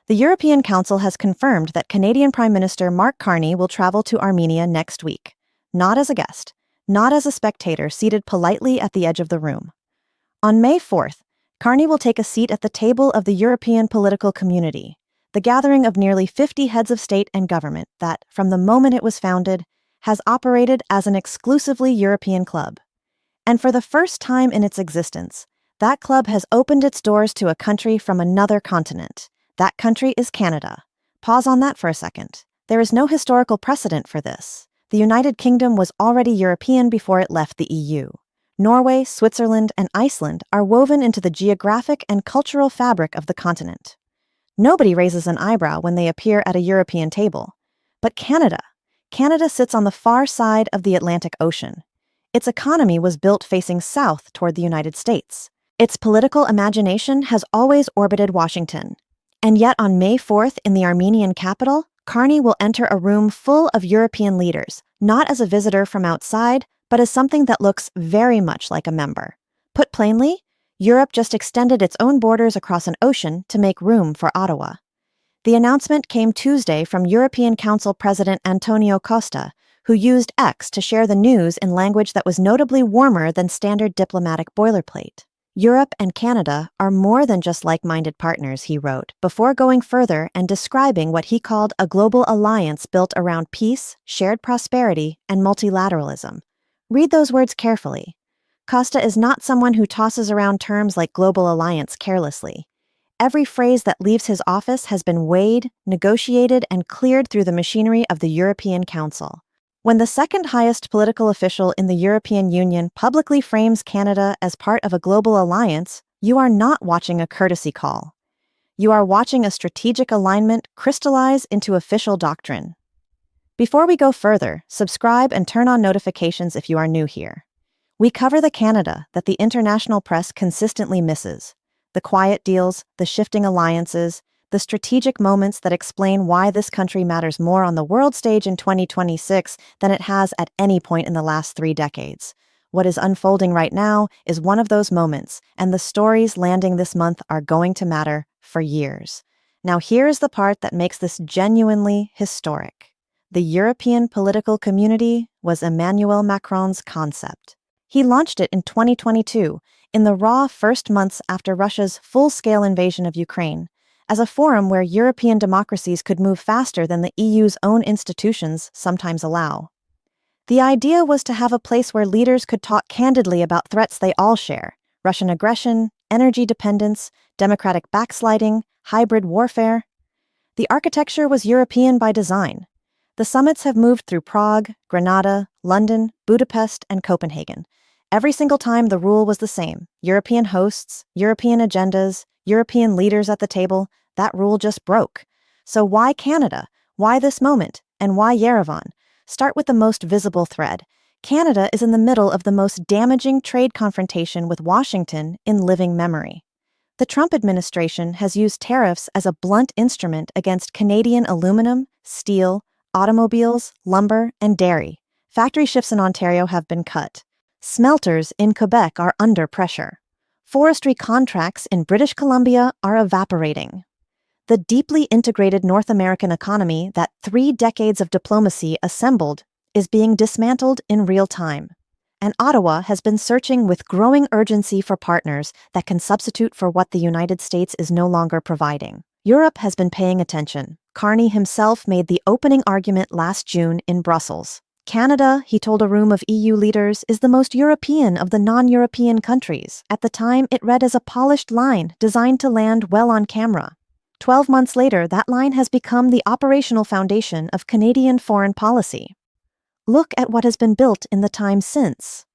The European Council has confirmed that Canadian Prime Minister Mark Carney will travel to Armenia next week, not as a guest, not as a spectator seated politely at the edge of the room. On May 4th, Carney will take a seat at the table of the European political community, the gathering of nearly 50 heads of state and government that, from the moment it was founded, has operated as an exclusively European club. And for the first time in its existence, that club has opened its doors to a country from another continent. That country is Canada. Pause on that for a second. There is no historical precedent for this. The United Kingdom was already European before it left the EU. Norway, Switzerland, and Iceland are woven into the geographic and cultural fabric of the continent. Nobody raises an eyebrow when they appear at a European table. But Canada sits on the far side of the Atlantic Ocean. Its economy was built facing south toward the United States. Its political imagination has always orbited Washington. And yet on May 4th in the Armenian capital, Carney will enter a room full of European leaders, not as a visitor from outside, but as something that looks very much like a member. Put plainly, Europe just extended its own borders across an ocean to make room for Ottawa. The announcement came Tuesday from European Council President Antonio Costa, who used X to share the news in language that was notably warmer than standard diplomatic boilerplate. Europe and Canada are more than just like-minded partners, he wrote, before going further and describing what he called a global alliance built around peace, shared prosperity, and multilateralism. Read those words carefully. Costa is not someone who tosses around terms like global alliance carelessly. Every phrase that leaves his office has been weighed, negotiated, and cleared through the machinery of the European Council. When the second highest political official in the European Union publicly frames Canada as part of a global alliance, you are not watching a courtesy call. You are watching a strategic alignment crystallize into official doctrine. Before we go further, subscribe and turn on notifications if you are new here. We cover the Canada that the international press consistently misses. The quiet deals, the shifting alliances, the strategic moments that explain why this country matters more on the world stage in 2026 than it has at any point in the last 3 decades. What is unfolding right now is one of those moments, and the stories landing this month are going to matter for years. Now here is the part that makes this genuinely historic. The European political community was Emmanuel Macron's concept. He launched it in 2022, in the raw first months after Russia's full-scale invasion of Ukraine, as a forum where European democracies could move faster than the EU's own institutions sometimes allow. The idea was to have a place where leaders could talk candidly about threats they all share: Russian aggression, energy dependence, democratic backsliding, hybrid warfare. The architecture was European by design. The summits have moved through Prague, Granada, London, Budapest, and Copenhagen. Every single time the rule was the same: European hosts, European agendas, European leaders at the table. That rule just broke. So why Canada? Why this moment? And why Yerevan? Start with the most visible thread. Canada is in the middle of the most damaging trade confrontation with Washington in living memory. The Trump administration has used tariffs as a blunt instrument against Canadian aluminum, steel, automobiles, lumber, and dairy. Factory shifts in Ontario have been cut. Smelters in Quebec are under pressure. Forestry contracts in British Columbia are evaporating. The deeply integrated North American economy that 3 decades of diplomacy assembled is being dismantled in real time. And Ottawa has been searching with growing urgency for partners that can substitute for what the United States is no longer providing. Europe has been paying attention. Carney himself made the opening argument last June in Brussels. Canada, he told a room of EU leaders, is the most European of the non-European countries. At the time, it read as a polished line designed to land well on camera. 12 months later, that line has become the operational foundation of Canadian foreign policy. Look at what has been built in the time since.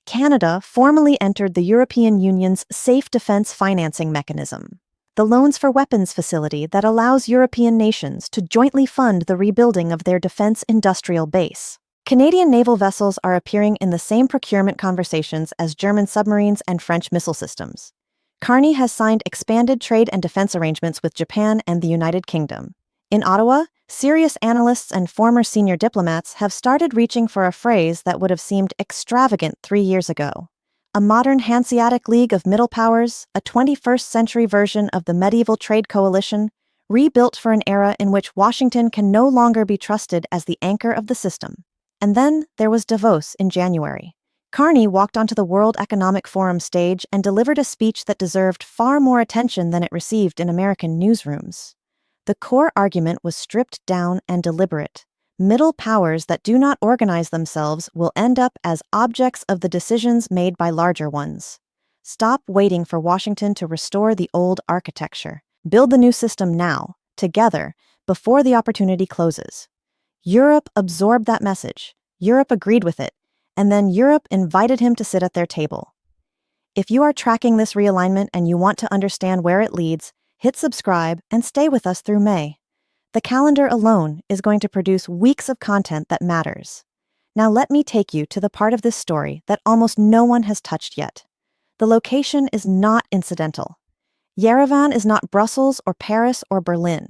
Canada formally entered the European Union's Safe Defense Financing Mechanism, the loans for weapons facility that allows European nations to jointly fund the rebuilding of their defense industrial base. Canadian naval vessels are appearing in the same procurement conversations as German submarines and French missile systems. Carney has signed expanded trade and defense arrangements with Japan and the United Kingdom. In Ottawa, serious analysts and former senior diplomats have started reaching for a phrase that would have seemed extravagant 3 years ago. A modern Hanseatic League of Middle Powers, a 21st century version of the medieval trade coalition, rebuilt for an era in which Washington can no longer be trusted as the anchor of the system. And then there was Davos in January. Carney walked onto the World Economic Forum stage and delivered a speech that deserved far more attention than it received in American newsrooms. The core argument was stripped down and deliberate. Middle powers that do not organize themselves will end up as objects of the decisions made by larger ones. Stop waiting for Washington to restore the old architecture. Build the new system now, together, before the opportunity closes. Europe absorbed that message. Europe agreed with it. And then Europe invited him to sit at their table. If you are tracking this realignment and you want to understand where it leads, hit subscribe and stay with us through May. The calendar alone is going to produce weeks of content that matters. Now let me take you to the part of this story that almost no one has touched yet. The location is not incidental. Yerevan is not Brussels or Paris or Berlin.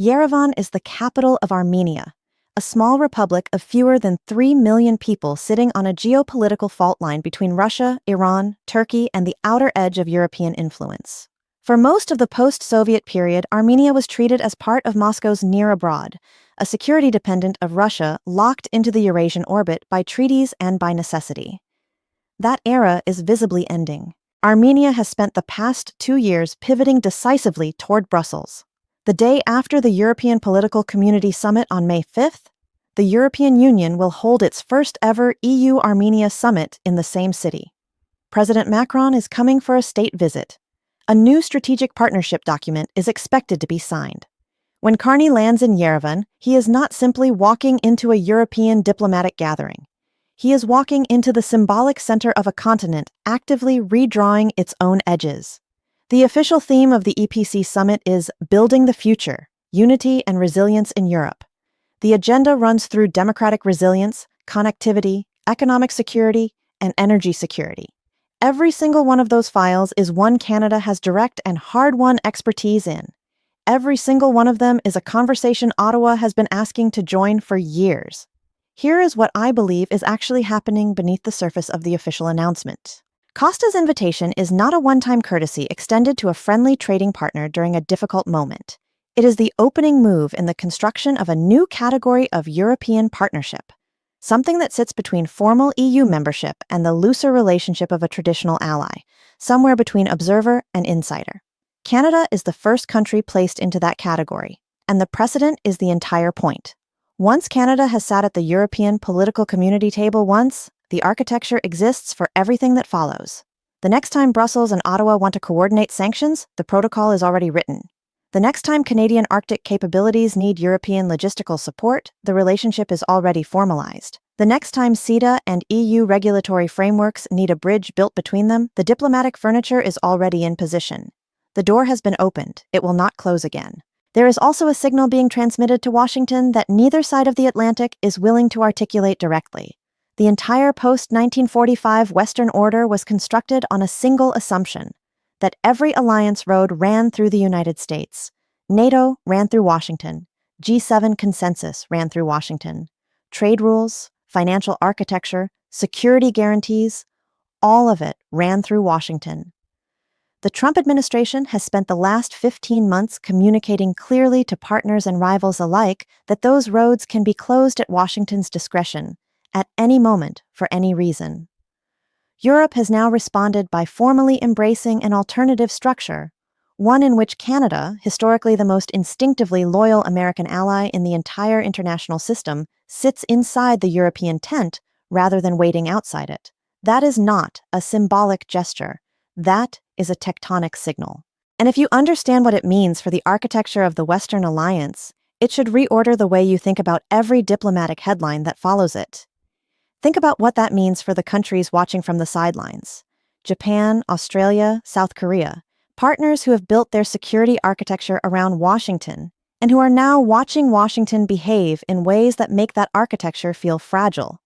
Yerevan is the capital of Armenia, a small republic of fewer than 3 million people sitting on a geopolitical fault line between Russia, Iran, Turkey, and the outer edge of European influence. For most of the post-Soviet period, Armenia was treated as part of Moscow's near abroad, a security dependent of Russia locked into the Eurasian orbit by treaties and by necessity. That era is visibly ending. Armenia has spent the past 2 years pivoting decisively toward Brussels. The day after the European Political Community Summit on May 5th, the European Union will hold its first ever EU-Armenia summit in the same city. President Macron is coming for a state visit. A new strategic partnership document is expected to be signed. When Carney lands in Yerevan, he is not simply walking into a European diplomatic gathering. He is walking into the symbolic center of a continent actively redrawing its own edges. The official theme of the EPC summit is Building the Future, Unity and Resilience in Europe. The agenda runs through democratic resilience, connectivity, economic security, and energy security. Every single one of those files is one Canada has direct and hard-won expertise in. Every single one of them is a conversation Ottawa has been asking to join for years. Here is what I believe is actually happening beneath the surface of the official announcement. Costa's invitation is not a one-time courtesy extended to a friendly trading partner during a difficult moment. It is the opening move in the construction of a new category of European partnership, something that sits between formal EU membership and the looser relationship of a traditional ally, somewhere between observer and insider. Canada is the first country placed into that category, and the precedent is the entire point. Once Canada has sat at the European political community table once, the architecture exists for everything that follows. The next time Brussels and Ottawa want to coordinate sanctions, the protocol is already written. The next time Canadian Arctic capabilities need European logistical support, the relationship is already formalized. The next time CETA and EU regulatory frameworks need a bridge built between them, the diplomatic furniture is already in position. The door has been opened. It will not close again. There is also a signal being transmitted to Washington that neither side of the Atlantic is willing to articulate directly. The entire post-1945 Western order was constructed on a single assumption, that every alliance road ran through the United States. NATO ran through Washington. G7 consensus ran through Washington. Trade rules, financial architecture, security guarantees, all of it ran through Washington. The Trump administration has spent the last 15 months communicating clearly to partners and rivals alike that those roads can be closed at Washington's discretion, at any moment, for any reason. Europe has now responded by formally embracing an alternative structure, one in which Canada, historically the most instinctively loyal American ally in the entire international system, sits inside the European tent rather than waiting outside it. That is not a symbolic gesture. That is a tectonic signal. And if you understand what it means for the architecture of the Western Alliance, it should reorder the way you think about every diplomatic headline that follows it. Think about what that means for the countries watching from the sidelines. Japan, Australia, South Korea, partners who have built their security architecture around Washington, and who are now watching Washington behave in ways that make that architecture feel fragile.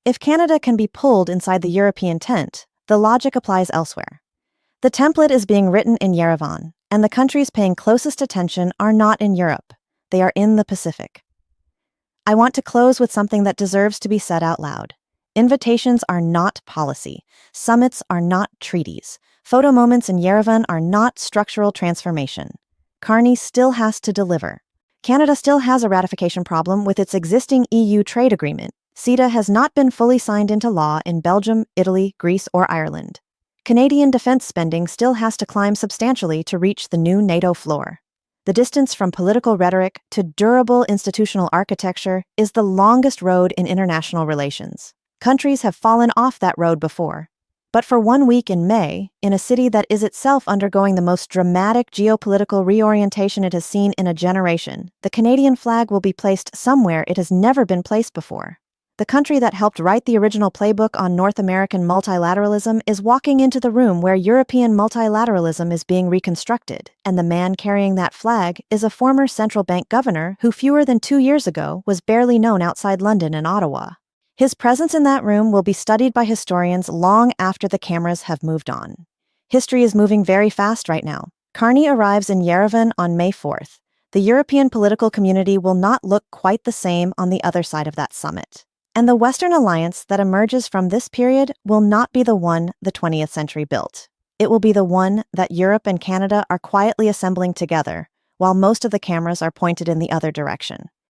If Canada can be pulled inside the European tent, the logic applies elsewhere. The template is being written in Yerevan, and the countries paying closest attention are not in Europe. They are in the Pacific. I want to close with something that deserves to be said out loud. Invitations are not policy. Summits are not treaties. Photo moments in Yerevan are not structural transformation. Carney still has to deliver. Canada still has a ratification problem with its existing EU trade agreement. CETA has not been fully signed into law in Belgium, Italy, Greece, or Ireland. Canadian defense spending still has to climb substantially to reach the new NATO floor. The distance from political rhetoric to durable institutional architecture is the longest road in international relations. Countries have fallen off that road before. But for 1 week in May, in a city that is itself undergoing the most dramatic geopolitical reorientation it has seen in a generation, the Canadian flag will be placed somewhere it has never been placed before. The country that helped write the original playbook on North American multilateralism is walking into the room where European multilateralism is being reconstructed, and the man carrying that flag is a former central bank governor who fewer than 2 years ago was barely known outside London and Ottawa. His presence in that room will be studied by historians long after the cameras have moved on. History is moving very fast right now. Carney arrives in Yerevan on May 4th. The European political community will not look quite the same on the other side of that summit. And the Western alliance that emerges from this period will not be the one the 20th century built. It will be the one that Europe and Canada are quietly assembling together, while most of the cameras are pointed in the other direction.